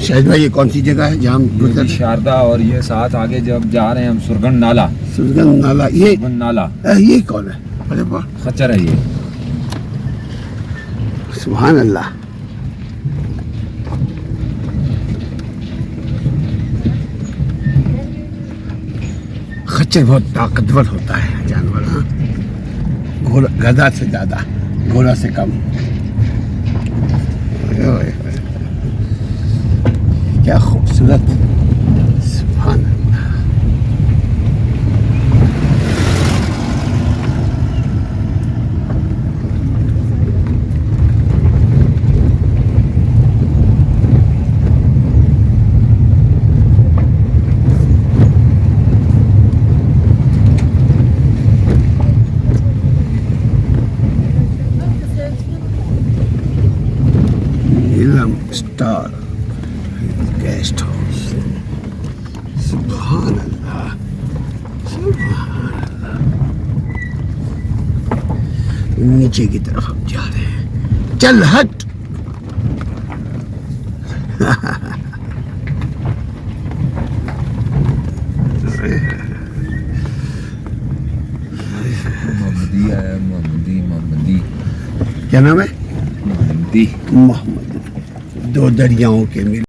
شاہد بھائی یہ کون سی جگہ ہے جہاں ہم یہ شاردا اور یہ ساتھ آگے جب جا رہے ہیں ہم سرگن نالا. سرگن نالا. یہ سرگن نالا یہ کون ہے؟ ارے واہ خچر ہے یہ. سبحان اللہ. خچر بہت طاقتور ہوتا ہے جانور. ہاں گھوڑا گدھا سے زیادہ, گھوڑا سے کم. کیا خوبصورت. سبحان اللہ. Star guest house. سبحان اللہ. سبحان اللہ. نیچے کی طرف ہم جا رہے ہیں. چل ہٹ. محمدی ہے. محمدی کیا نام ہے؟ محمدی. محمد. دو دریاؤں کے مل